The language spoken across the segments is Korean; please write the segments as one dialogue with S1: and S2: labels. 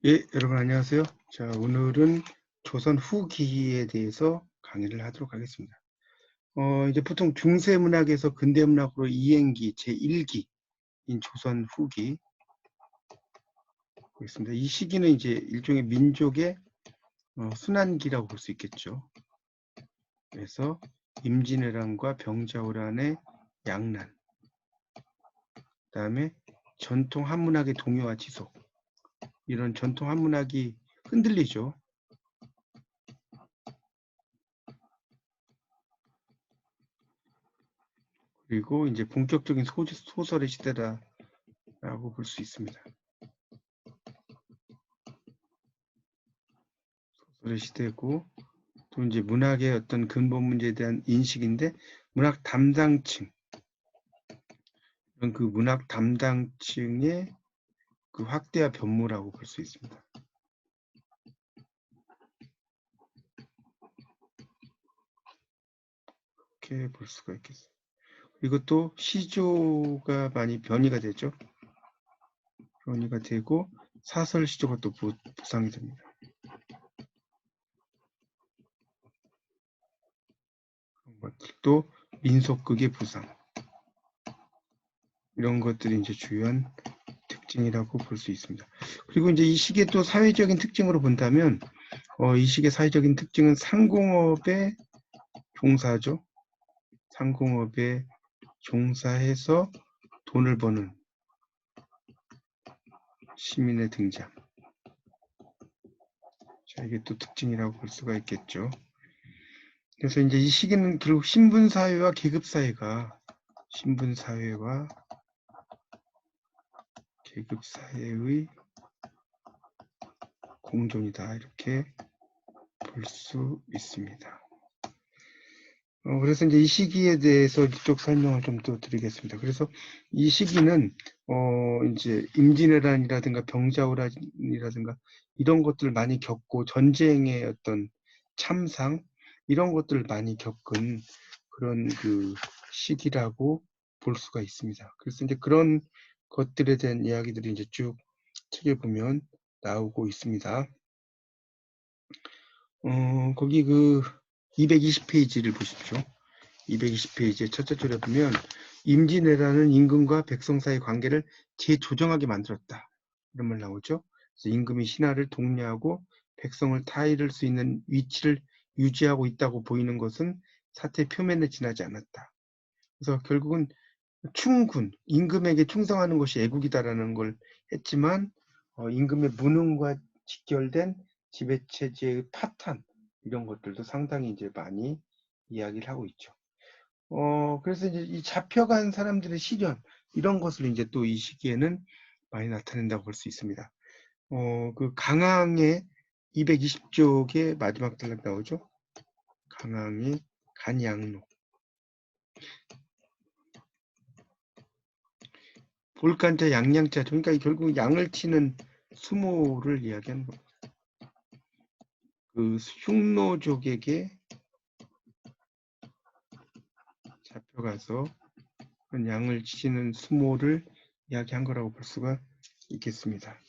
S1: 예, 여러분 안녕하세요. 자, 오늘은 조선 후기에 대해서 강의를 하도록 하겠습니다. 이제 보통 중세 문학에서 근대 문학으로 이행기 제1기인 조선 후기 보겠습니다. 이 시기는 이제 일종의 민족의 순환기라고 볼 수 있겠죠. 그래서 임진왜란과 병자호란의 양난, 그다음에 전통 한문학의 동요와 지속, 이런 전통 한문학이 흔들리죠. 그리고 이제 본격적인 소설의 시대다라고 볼 수 있습니다. 소설의 시대고, 또 이제 문학의 어떤 근본 문제에 대한 인식인데, 문학 담당층, 그 문학 담당층의 그 확대와 변모라고 볼 수 있습니다. 이렇게 볼 수가 있겠어요. 그리고 또 시조가 많이 변이가 되죠. 변이가 되고 사설 시조가 또 부상이 됩니다. 그런 것들도 민속극의 부상, 이런 것들이 이제 주요한 특징이라고 볼 수 있습니다. 그리고 이제 이 시기의 또 사회적인 특징으로 본다면, 이 시기의 사회적인 특징은 상공업의 종사죠. 상공업에 종사해서 돈을 버는 시민의 등장. 자, 이게 또 특징이라고 볼 수가 있겠죠. 그래서 이제 이 시기는 결국 신분사회와 계급사회가, 신분사회와 계급사회의 공존이다, 이렇게 볼 수 있습니다. 그래서 이제 이 시기에 대해서 이쪽 설명을 좀 더 드리겠습니다. 그래서 이 시기는 이제 임진왜란이라든가 병자호란이라든가 이런 것들을 많이 겪고, 전쟁의 어떤 참상 이런 것들을 많이 겪은 그런 그 시기라고 볼 수가 있습니다. 그래서 이제 그런 것들에 대한 이야기들이 이제 쭉 책에 보면 나오고 있습니다. 거기 그 220페이지를 보십시오. 220페이지의 첫째 줄에 보면, 임진왜란은 임금과 백성 사이의 관계를 재조정하게 만들었다, 이런 말 나오죠. 그래서 임금이 신하를 독려하고 백성을 타이를 수 있는 위치를 유지하고 있다고 보이는 것은 사태 표면에 지나지 않았다. 그래서 결국은 충군, 임금에게 충성하는 것이 애국이다라는 걸 했지만, 임금의 무능과 직결된 지배체제의 파탄, 이런 것들도 상당히 이제 많이 이야기를 하고 있죠. 그래서 이제 이 잡혀간 사람들의 시련, 이런 것을 이제 또 이 시기에는 많이 나타낸다고 볼 수 있습니다. 그 강항의 220쪽의 마지막 단락 나오죠. 강항의 간양록. 볼간자 양양자, 그러니까 결국 양을 치는 수모를 이야기하는 겁니다. 그 흉노족에게 잡혀가서 양을 치는 수모를 이야기한 거라고 볼 수가 있겠습니다.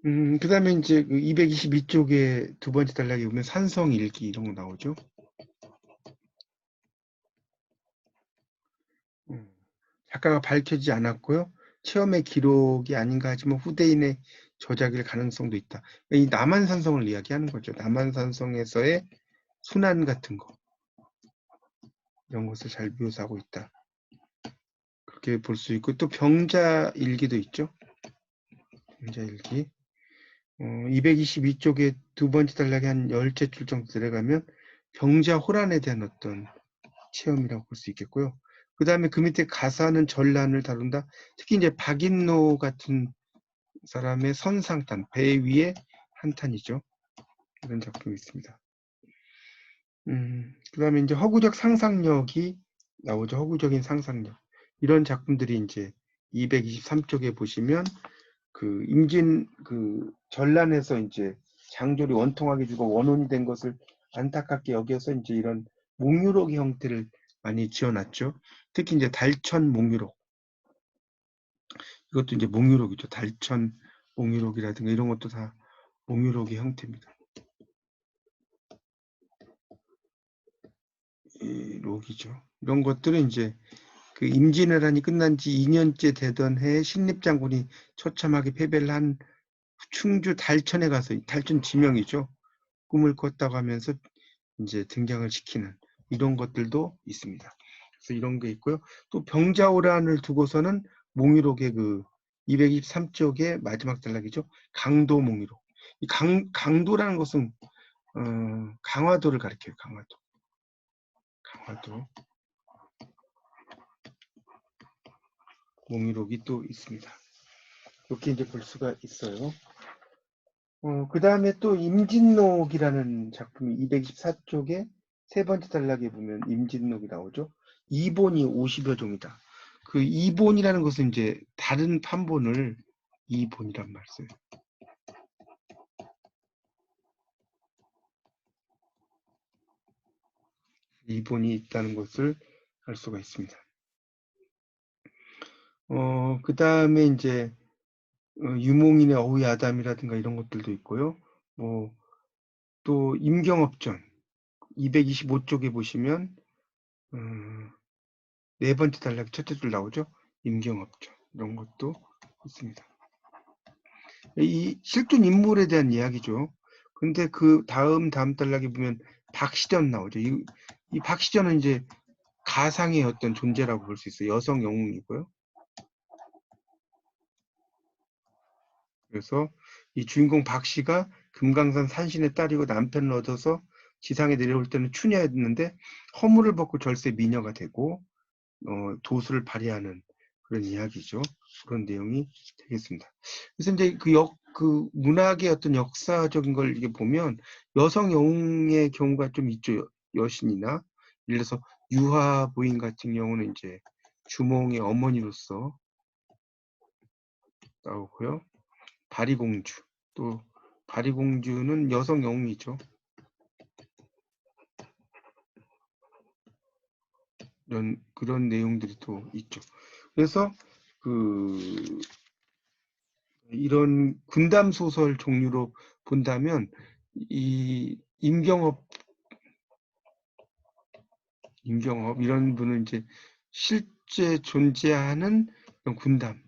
S1: 그 다음에 이제 그 222쪽에 두 번째 단락에 보면 산성일기 이런 거 나오죠. 작가가 밝혀지지 않았고요. 체험의 기록이 아닌가 하지만 후대인의 저작일 가능성도 있다. 이 남한산성을 이야기하는 거죠. 남한산성에서의 순환 같은 거, 이런 것을 잘 묘사하고 있다, 그렇게 볼 수 있고, 또 병자일기도 있죠. 병자일기. 222쪽에 두 번째 단락에 한 10째 줄 정도 들어가면 병자호란에 대한 어떤 체험이라고 볼 수 있겠고요. 그 다음에 그 밑에 가사는 전란을 다룬다. 특히 이제 박인노 같은 사람의 선상탄, 배 위에 한탄이죠. 이런 작품이 있습니다. 그 다음에 이제 허구적 상상력이 나오죠. 허구적인 상상력. 이런 작품들이 이제 223쪽에 보시면 그 임진 그 전란에서 이제 장졸이 원통하게 죽어 원혼이 된 것을 안타깝게 여겨서 이제 이런 몽유록 형태를 많이 지어놨죠. 특히 이제 달천 몽유록, 이것도 이제 몽유록이죠. 달천 몽유록이라든가 이런 것도 다 몽유록의 형태입니다. 이 록이죠. 이런 것들은 이제 그 임진왜란이 끝난 지 2년째 되던 해에 신립장군이 처참하게 패배를 한 충주 달천에 가서, 달천 지명이죠. 꿈을 꿨다고 하면서 이제 등장을 시키는 이런 것들도 있습니다. 그래서 이런 게 있고요. 또 병자호란을 두고서는 몽유록의 그 223쪽의 마지막 단락이죠. 강도 몽유록. 이 강도라는 것은 강화도를 가리켜요. 강화도. 강화도. 몽유록이 또 있습니다. 이렇게 이제 볼 수가 있어요. 그 다음에 또 임진록이라는 작품이 224쪽에 세 번째 단락에 보면 임진록이 나오죠. 이본이 50여 종이다. 그 이본이라는 것은 이제 다른 판본을 이본이란 말 써요. 이본이 있다는 것을 알 수가 있습니다. 그 다음에 이제 유몽인의 어휘아담이라든가 이런 것들도 있고요. 또 임경업전 225쪽에 보시면 네 번째 단락 첫째 줄 나오죠. 임경업전 이런 것도 있습니다. 이 실존 인물에 대한 이야기죠. 근데 그 다음 단락에 보면 박시전 나오죠. 이 박시전은 이제 가상의 어떤 존재라고 볼 수 있어요. 여성 영웅이고요. 그래서 이 주인공 박씨가 금강산 산신의 딸이고 남편을 얻어서 지상에 내려올 때는 추녀였는데 허물을 벗고 절세 미녀가 되고 도수를 발휘하는 그런 이야기죠. 그런 내용이 되겠습니다. 그래서 이제 그 문학의 어떤 역사적인 걸 이게 보면 여성 영웅의 경우가 좀 있죠. 여신이나 예를 들어서 유화 부인 같은 경우는 이제 주몽의 어머니로서 나오고요. 바리공주 또 바리공주는 여성 영웅이죠. 그런 내용들이 또 있죠. 그래서 이런 군담 소설 종류로 본다면 이 임경업 이런 분은 이제 실제 존재하는 군담,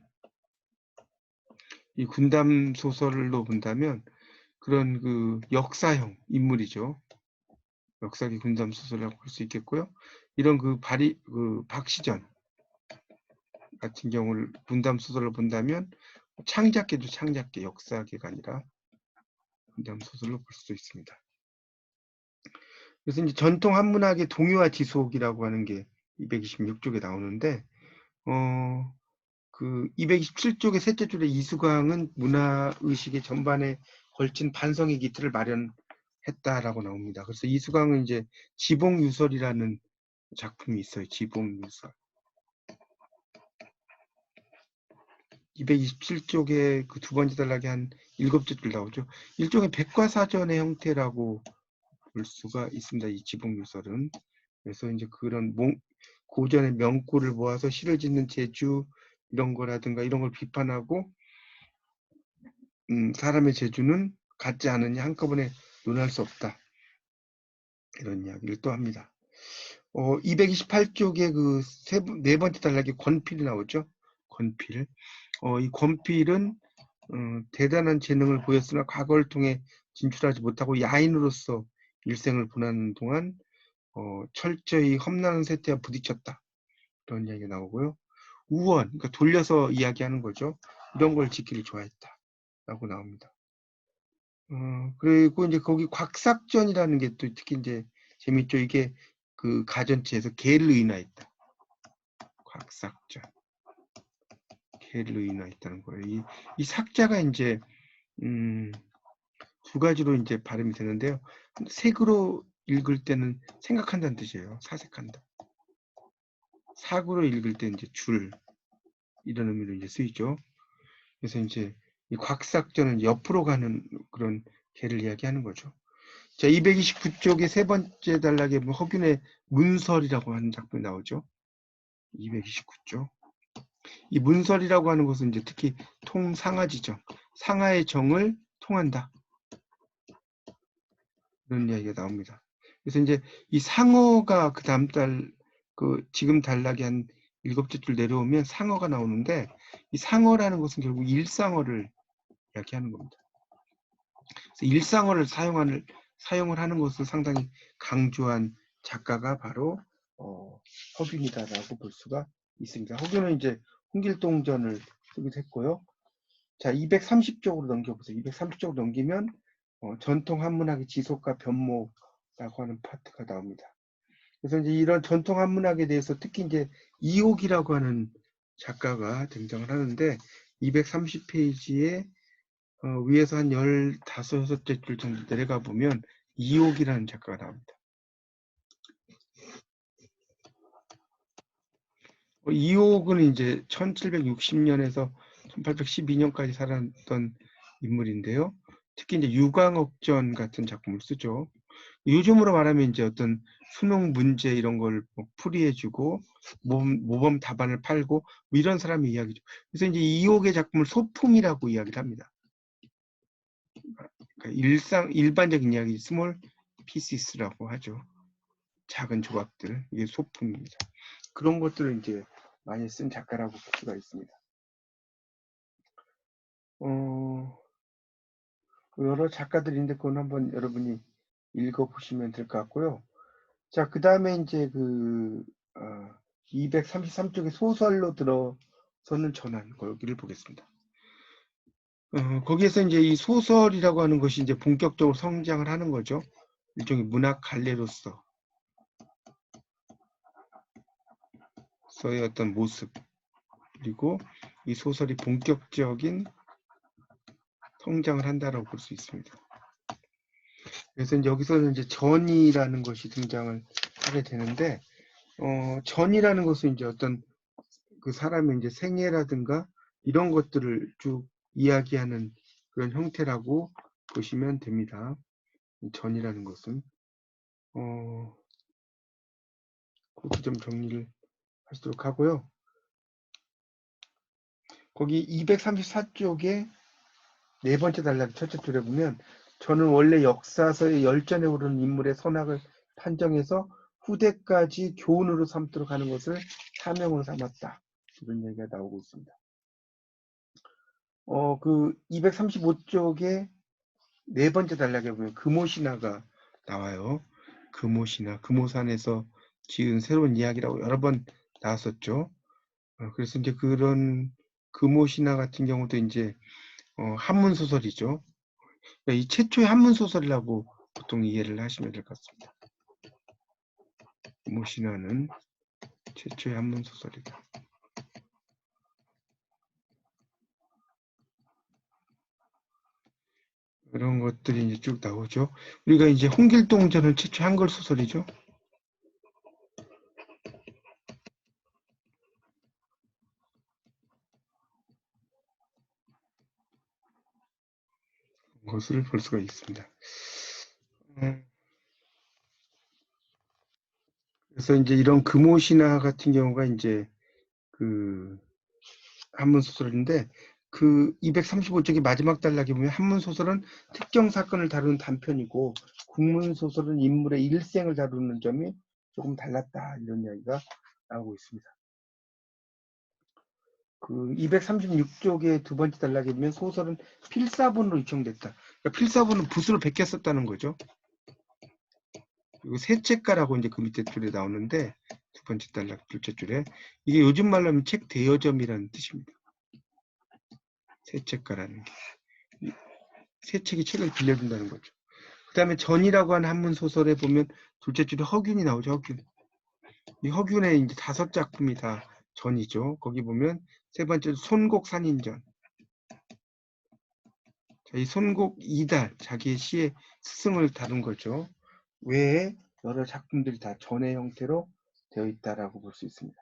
S1: 이 군담 소설로 본다면 그런 그 역사형 인물이죠. 역사기 군담 소설이라고 볼 수 있겠고요. 이런 그 박시전 같은 경우를 군담 소설로 본다면 창작계도 창작계, 역사계가 아니라 군담 소설로 볼 수도 있습니다. 그래서 이제 전통 한문학의 동요와 지속이라고 하는 게 226쪽에 나오는데, 그 227쪽의 셋째 줄에 이수광은 문화의식의 전반에 걸친 반성의 기틀을 마련했다라고 나옵니다. 그래서 이수광은 이제 지봉유설이라는 작품이 있어요. 지봉유설. 227쪽에 그 두 번째 단락에 한 7째 줄 나오죠. 일종의 백과사전의 형태라고 볼 수가 있습니다. 이 지봉유설은. 그래서 이제 그런 고전의 명구를 모아서 시를 짓는 재주 이런 거라든가 이런 걸 비판하고 사람의 재주는 같지 않으니 한꺼번에 논할 수 없다. 이런 이야기를 또 합니다. 228쪽에 그 네 번째 단락에 권필이 나오죠. 권필. 이 권필은 대단한 재능을 보였으나 과거를 통해 진출하지 못하고 야인으로서 일생을 보내는 동안 철저히 험난한 세태와 부딪혔다. 그런 이야기가 나오고요. 우원, 그러니까 돌려서 이야기하는 거죠. 이런 걸 짓기를 좋아했다. 라고 나옵니다. 그리고 이제 거기 곽삭전이라는 게 또 특히 이제 재밌죠. 이게 그 가전체에서 개를 의인화했다. 곽삭전. 개를 의인화했다는 거예요. 이 삭자가 이제 두 가지로 이제 발음이 되는데요. 색으로 읽을 때는 생각한다는 뜻이에요. 사색한다. 사구로 읽을 때 이제 줄 이런 의미로 이제 쓰이죠. 그래서 이제 이 곽삭전은 옆으로 가는 그런 개를 이야기하는 거죠. 자, 229쪽의 세 번째 단락에 허균의 문설이라고 하는 작품이 나오죠. 229쪽. 이 문설이라고 하는 것은 이제 특히 통상하지정, 상하의 정을 통한다. 이런 이야기가 나옵니다. 그래서 이제 이 상어가 그 다음 달, 지금 단락이 한 7째 줄 내려오면 상어가 나오는데, 이 상어라는 것은 결국 일상어를 이야기하는 겁니다. 그래서 일상어를 사용을 하는 것을 상당히 강조한 작가가 바로 허균이다라고 볼 수가 있습니다. 허균은 이제 홍길동전을 쓰기도 했고요. 자, 230쪽으로 넘겨보세요. 230쪽으로 넘기면 전통 한문학의 지속과 변모라고 하는 파트가 나옵니다. 그래서 이제 이런 전통 한문학에 대해서 특히 이제 이옥이라고 하는 작가가 등장을 하는데 230페이지에 위에서 한 15, 6째 줄 정도 내려가 보면 이옥이라는 작가가 나옵니다. 이옥은 이제 1760년에서 1812년까지 살았던 인물인데요. 특히 이제 유광옥전 같은 작품을 쓰죠. 요즘으로 말하면 이제 어떤 수능 문제 이런 걸 풀이해주고 모범 답안을 팔고 뭐 이런 사람의 이야기죠. 그래서 이제 이옥의 작품을 소품이라고 이야기를 합니다. 그러니까 일반적인 이야기 스몰 피시스라고 하죠. 작은 조각들, 이게 소품입니다. 그런 것들을 이제 많이 쓴 작가라고 볼 수가 있습니다. 여러 작가들인데 그건 한번 여러분이 읽어보시면 될 것 같고요. 자, 그 다음에 이제 233쪽의 소설로 들어서는 전환, 거기를 보겠습니다. 거기에서 이제 이 소설이라고 하는 것이 이제 본격적으로 성장을 하는 거죠. 일종의 문학 갈래로서의 어떤 모습, 그리고 이 소설이 본격적인 성장을 한다라고 볼 수 있습니다. 그래서 이제 여기서는 이제 전이라는 것이 등장을 하게 되는데, 전이라는 것은 이제 어떤 그 사람의 이제 생애라든가 이런 것들을 쭉 이야기하는 그런 형태라고 보시면 됩니다. 전이라는 것은 그것도 좀 정리를 하시도록 하고요. 거기 234쪽에 네 번째 단락 첫째 줄에 보면 저는 원래 역사서의 열전에 오르는 인물의 선악을 판정해서 후대까지 교훈으로 삼도록 하는 것을 사명으로 삼았다. 이런 얘기가 나오고 있습니다. 그 235쪽에 네 번째 단락에 보면 금오신화가 나와요. 금오신화, 금오산에서 지은 새로운 이야기라고 여러 번 나왔었죠. 그래서 이제 그런 금오신화 같은 경우도 이제 한문 소설이죠. 그러니까 이 최초의 한문 소설이라고 보통 이해를 하시면 될 것 같습니다. 금오신화는 최초의 한문 소설이다. 그런 것들이 이제 쭉 나오죠. 우리가 이제 홍길동전은 최초 한글 소설이죠. 것을 볼 수가 있습니다. 그래서 이제 이런 금오신화 같은 경우가 이제 그 한문 소설인데 그 235쪽의 마지막 단락에 보면 한문 소설은 특정 사건을 다루는 단편이고 국문 소설은 인물의 일생을 다루는 점이 조금 달랐다 이런 이야기가 나오고 있습니다. 그 236쪽의 두 번째 단락에 보면 소설은 필사본으로 요청됐다. 그러니까 필사본은 붓으로 베꼈었다는 거죠. 그리고 세책가라고 이제 그 밑에 줄에 나오는데 두 번째 단락 둘째 줄에 이게 요즘 말로 하면 책 대여점이라는 뜻입니다. 세책가라는 게. 세책이 책을 빌려준다는 거죠. 그 다음에 전이라고 하는 한문 소설에 보면 둘째 줄에 허균이 나오죠. 허균. 이 허균의 이제 5작품이 다 전이죠. 거기 보면 세 번째 손곡 산인전. 자, 이 손곡 이달 자기의 시의 스승을 다룬 거죠. 외에 여러 작품들이 다 전의 형태로 되어 있다라고 볼 수 있습니다.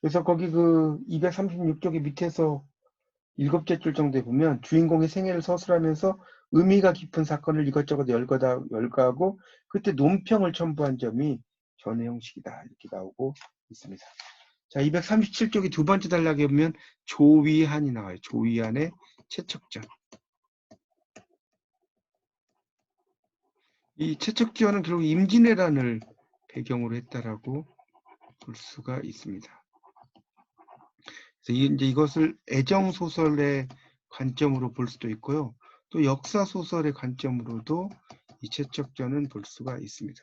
S1: 그래서 거기 그 236쪽의 밑에서 7째 줄 정도에 보면 주인공의 생애를 서술하면서 의미가 깊은 사건을 이것저것 열거하고 그때 논평을 첨부한 점이 전의 형식이다 이렇게 나오고 있습니다. 자, 237쪽이 두 번째 단락에 보면 조위한이 나와요. 조위한의 채척전. 이 채척전은 결국 임진왜란을 배경으로 했다라고 볼 수가 있습니다. 그래서 이제 이것을 애정 소설의 관점으로 볼 수도 있고요. 또 역사 소설의 관점으로도 이 채척전은 볼 수가 있습니다.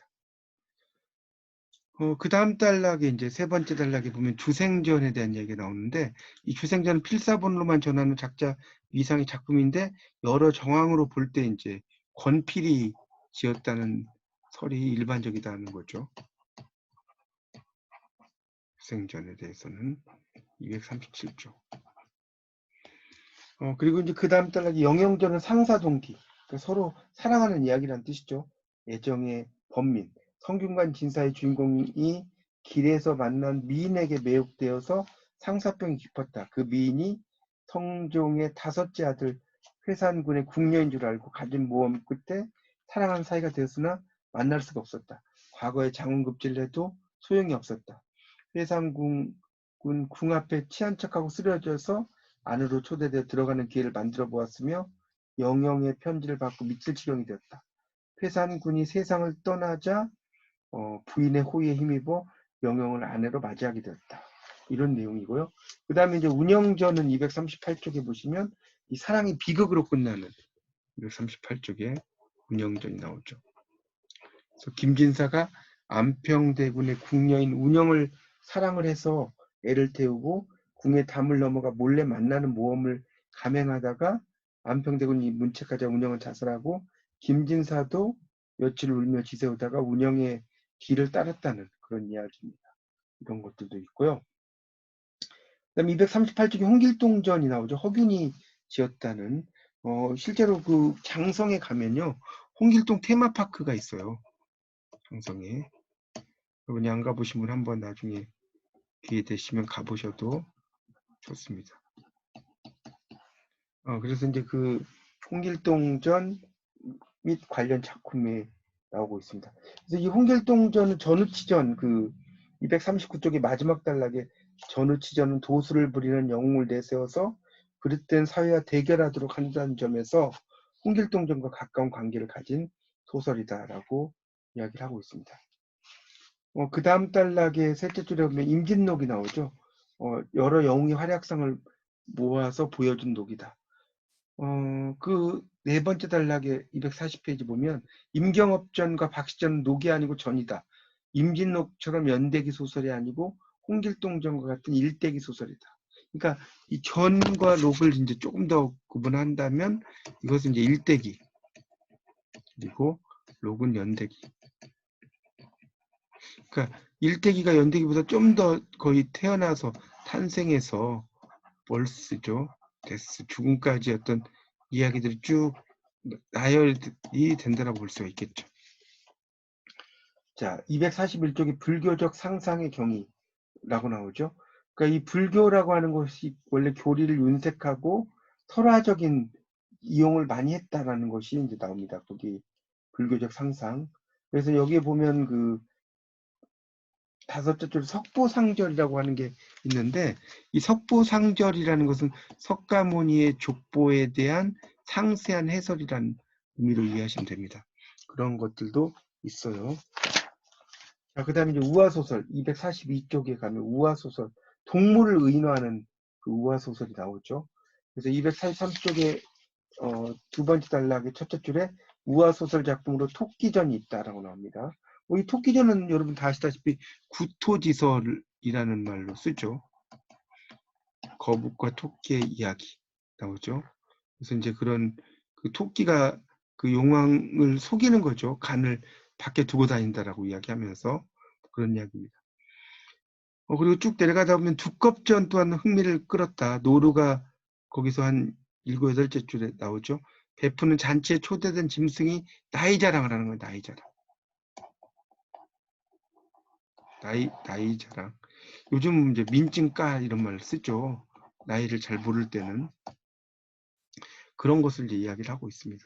S1: 그 다음 단락에 이제 세 번째 단락에 보면 주생전에 대한 이야기가 나오는데, 이 주생전은 필사본으로만 전하는 작자 위상의 작품인데 여러 정황으로 볼 때 이제 권필이 지었다는 설이 일반적이다는 거죠. 주생전에 대해서는 237조. 그리고 이제 그 다음 단락이 영영전은 상사동기, 그러니까 서로 사랑하는 이야기라는 뜻이죠. 애정의 번민, 성균관 진사의 주인공이 길에서 만난 미인에게 매혹되어서 상사병이 깊었다. 그 미인이 성종의 다섯째 아들 회산군의 궁녀인 줄 알고 가진 모험 끝에 사랑하는 사이가 되었으나 만날 수가 없었다. 과거에 장원급제를 해도 소용이 없었다. 회산군 궁 앞에 취한 척하고 쓰러져서 안으로 초대되어 들어가는 기회를 만들어 보았으며 영영의 편지를 받고 미칠 지경이 되었다. 회산군이 세상을 떠나자 부인의 호의에 힘입어 영영을 아내로 맞이하게 되었다. 이런 내용이고요. 그 다음에 이제 운영전은 238쪽에 보시면 이 사랑이 비극으로 끝나는 238쪽에 운영전이 나오죠. 그래서 김진사가 안평대군의 궁녀인 운영을 사랑을 해서 애를 태우고 궁의 담을 넘어가 몰래 만나는 모험을 감행하다가 안평대군이 문책하자 운영은 자살하고 김진사도 며칠 울며 지새우다가 운영의 길을 따랐다는 그런 이야기입니다. 이런 것들도 있고요. 그다음에 238쪽에 홍길동전이 나오죠. 허균이 지었다는 실제로 그 장성에 가면요. 홍길동 테마파크가 있어요. 장성에. 여러분이 안 가보신 분 한번 나중에 기회 되시면 가보셔도 좋습니다. 그래서 이제 그 홍길동전 및 관련 작품에 나오고 있습니다. 그래서 이 홍길동전은 전우치전 그 239쪽의 마지막 단락에 전우치전은 도수를 부리는 영웅을 내세워서 그릇된 사회와 대결하도록 한다는 점에서 홍길동전과 가까운 관계를 가진 소설이다라고 이야기를 하고 있습니다. 그 다음 단락의 셋째 줄에 보면 임진록이 나오죠. 여러 영웅의 활약상을 모아서 보여준 녹이다. 그 네 번째 단락의 240페이지 보면 임경업전과 박시전은 녹이 아니고 전이다. 임진록처럼 연대기 소설이 아니고 홍길동전과 같은 일대기 소설이다. 그러니까 이 전과 녹을 이제 조금 더 구분한다면 이것은 이제 일대기, 그리고 녹은 연대기. 그러니까 일대기가 연대기보다 좀 더 거의 태어나서 탄생해서 월스죠. 데스, 죽음까지 어떤 이야기들이 쭉 나열이 된다라고 볼 수가 있겠죠. 자, 241쪽에 불교적 상상의 경이라고 나오죠. 그러니까 이 불교라고 하는 것이 원래 교리를 윤색하고 설화적인 이용을 많이 했다라는 것이 이제 나옵니다. 거기 불교적 상상. 그래서 여기에 보면 그 다섯째 줄 석보상절이라고 하는 게 있는데, 이 석보상절이라는 것은 석가모니의 족보에 대한 상세한 해설이라는 의미로 이해하시면 됩니다. 그런 것들도 있어요. 자, 그 다음에 이제 우화소설 242쪽에 가면 우화소설 동물을 의인화하는 그 우화소설이 나오죠. 그래서 243쪽에 두 번째 단락의 첫째 줄에 우화소설 작품으로 토끼전이 있다라고 나옵니다. 이 토끼전은 여러분 다 아시다시피 구토지설이라는 말로 쓰죠. 거북과 토끼의 이야기 나오죠. 그래서 이제 그런 그 토끼가 그 용왕을 속이는 거죠. 간을 밖에 두고 다닌다라고 이야기하면서 그런 이야기입니다. 그리고 쭉 내려가다 보면 두껍전 또한 흥미를 끌었다. 노루가 거기서 한 7, 8째 줄에 나오죠. 베푸는 잔치에 초대된 짐승이 나이 자랑을 하는 거예요. 나이 자랑. 나이 자랑. 요즘 이제 민증까 이런 말 쓰죠. 나이를 잘 모를 때는. 그런 것을 이제 이야기를 하고 있습니다.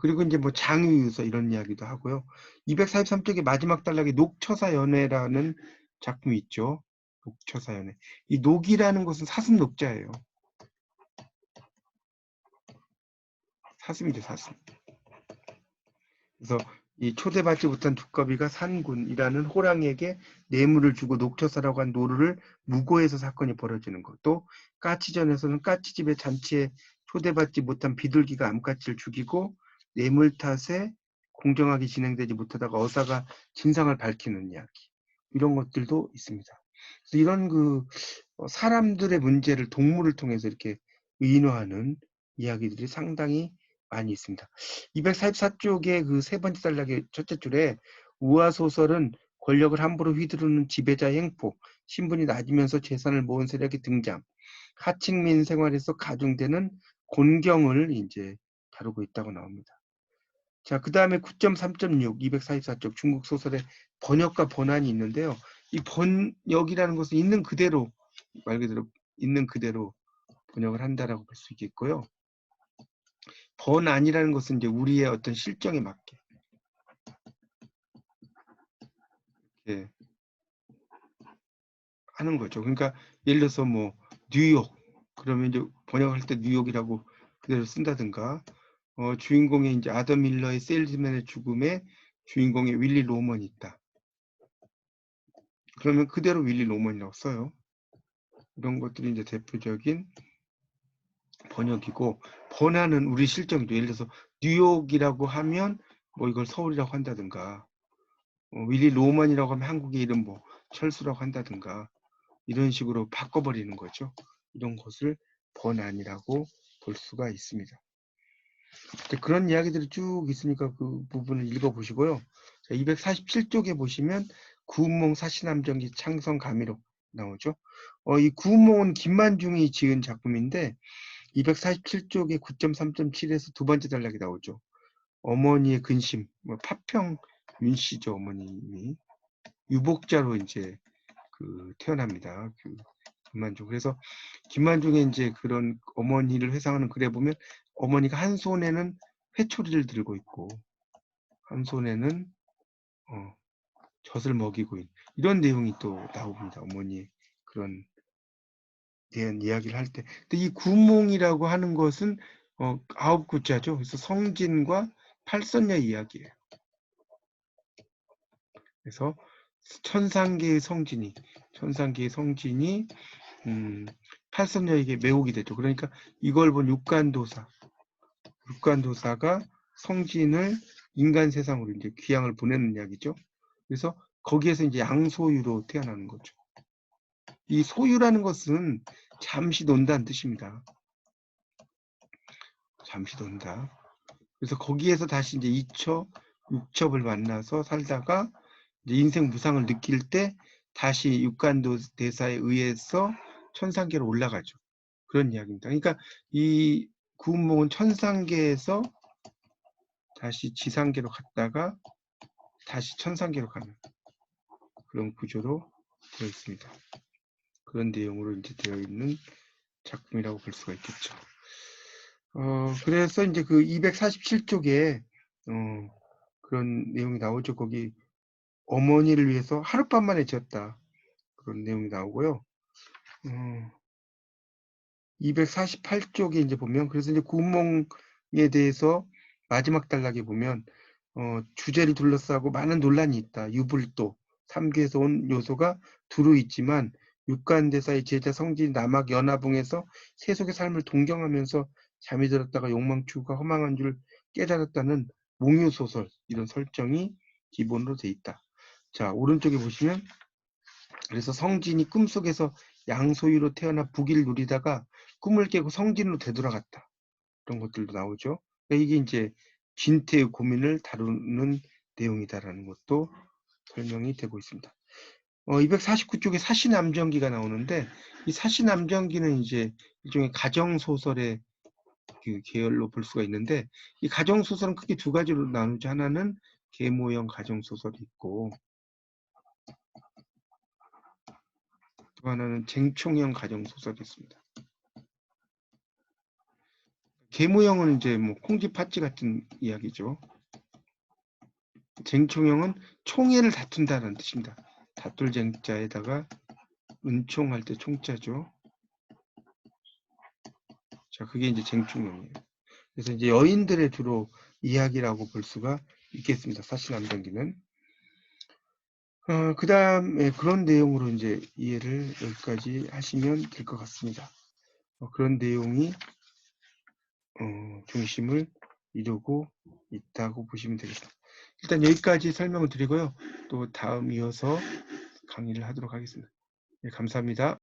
S1: 그리고 이제 뭐 장유유서 이런 이야기도 하고요. 243쪽의 마지막 단락에 녹처사 연애라는 작품이 있죠. 녹처사연에. 이 녹이라는 것은 사슴 녹자예요. 사슴이죠, 사슴. 그래서 이 초대받지 못한 두꺼비가 산군이라는 호랑이에게 뇌물을 주고 녹처사라고 한 노루를 무고해서 사건이 벌어지는 것. 또 까치전에서는 까치집의 잔치에 초대받지 못한 비둘기가 암까치를 죽이고 뇌물 탓에 공정하게 진행되지 못하다가 어사가 진상을 밝히는 이야기. 이런 것들도 있습니다. 그래서 이런 사람들의 문제를 동물을 통해서 이렇게 의인화하는 이야기들이 상당히 많이 있습니다. 244쪽의 그 세 번째 단락의 첫째 줄에 우화소설은 권력을 함부로 휘두르는 지배자의 행포, 신분이 낮으면서 재산을 모은 세력의 등장, 하층민 생활에서 가중되는 곤경을 이제 다루고 있다고 나옵니다. 자, 그 다음에 9.3.6, 244쪽 중국 소설의 번역과 번안이 있는데요. 이 번역이라는 것은 있는 그대로, 말 그대로 있는 그대로 번역을 한다라고 볼 수 있겠고요. 번안이라는 것은 이제 우리의 어떤 실정에 맞게 예, 하는 거죠. 그러니까 예를 들어서 뭐 뉴욕 그러면 이제 번역할 때 뉴욕이라고 그대로 쓴다든가 주인공의 이제 아더 밀러의 세일즈맨의 죽음에 주인공의 윌리 로먼이 있다. 그러면 그대로 윌리 로먼이라고 써요. 이런 것들이 이제 대표적인 번역이고 번안은 우리 실정이죠. 예를 들어서 뉴욕이라고 하면 뭐 이걸 서울이라고 한다든가 윌리 로먼이라고 하면 한국의 이름 뭐 철수라고 한다든가 이런 식으로 바꿔버리는 거죠. 이런 것을 번안이라고 볼 수가 있습니다. 그런 이야기들이 쭉 있으니까 그 부분을 읽어보시고요. 247쪽에 보시면 구운몽 사시남정기 창성 가미록 나오죠. 이 구운몽은 김만중이 지은 작품인데 247쪽에 9.3.7에서 두 번째 단락이 나오죠. 어머니의 근심, 파평 윤씨죠. 어머님이 유복자로 이제 태어납니다. 김만중. 그래서 김만중의 이제 그런 어머니를 회상하는 글에 보면 어머니가 한 손에는 회초리를 들고 있고 한 손에는 젖을 먹이고 있는 이런 내용이 또 나옵니다. 어머니의 그런 대한 이야기를 할 때. 근데 이 구몽이라고 하는 것은 9구자죠. 그래서 성진과 팔선녀 이야기예요. 그래서 천상계의 성진이 팔선녀에게 매혹이 되죠. 그러니까 이걸 본 육간도사가 성진을 인간 세상으로 이제 귀향을 보내는 이야기죠. 그래서 거기에서 이제 양소유로 태어나는 거죠. 이 소유라는 것은 잠시 논다는 뜻입니다. 잠시 논다. 그래서 거기에서 다시 이제 2첩, 6첩을 만나서 살다가 이제 인생 무상을 느낄 때 다시 육간도 대사에 의해서 천상계로 올라가죠. 그런 이야기입니다. 그러니까 이 구운몽은 천상계에서 다시 지상계로 갔다가 다시 천상계로 가는 그런 구조로 되어 있습니다. 그런 내용으로 이제 되어 있는 작품이라고 볼 수가 있겠죠. 그래서 이제 그 247쪽에 그런 내용이 나오죠. 거기 어머니를 위해서 하룻밤 만에 지었다. 그런 내용이 나오고요. 248쪽에 이제 보면 그래서 이제 구운몽에 대해서 마지막 단락에 보면 주제를 둘러싸고 많은 논란이 있다. 유불도, 삼계에서 온 요소가 두루 있지만 육간대사의 제자 성진 남학 연화봉에서 세속의 삶을 동경하면서 잠이 들었다가 욕망추구가 허망한 줄 깨달았다는 몽유소설 이런 설정이 기본으로 돼 있다. 자, 오른쪽에 보시면 그래서 성진이 꿈속에서 양소유로 태어나 부귀를 누리다가 꿈을 깨고 성진으로 되돌아갔다. 이런 것들도 나오죠. 그러니까 이게 이제 진태의 고민을 다루는 내용이다라는 것도 설명이 되고 있습니다. 249쪽에 사시남정기가 나오는데 이 사시남정기는 이제 일종의 가정소설의 그 계열로 볼 수가 있는데 이 가정소설은 크게 두 가지로 나누죠. 하나는 계모형 가정소설이 있고 또 하나는 쟁총형 가정소설이 있습니다. 계모형은 이제 뭐 콩쥐 팥쥐 같은 이야기죠. 쟁총형은 총애를 다툰다는 뜻입니다. 다툴 쟁자에다가 은총할 때 총자죠. 자, 그게 이제 쟁충용이에요. 그래서 이제 여인들의 주로 이야기라고 볼 수가 있겠습니다. 사실암동기는. 그 다음에 그런 내용으로 이제 이해를 여기까지 하시면 될 것 같습니다. 그런 내용이 중심을 이루고 있다고 보시면 되겠습니다. 일단 여기까지 설명을 드리고요. 또 다음 이어서 강의를 하도록 하겠습니다. 네, 감사합니다.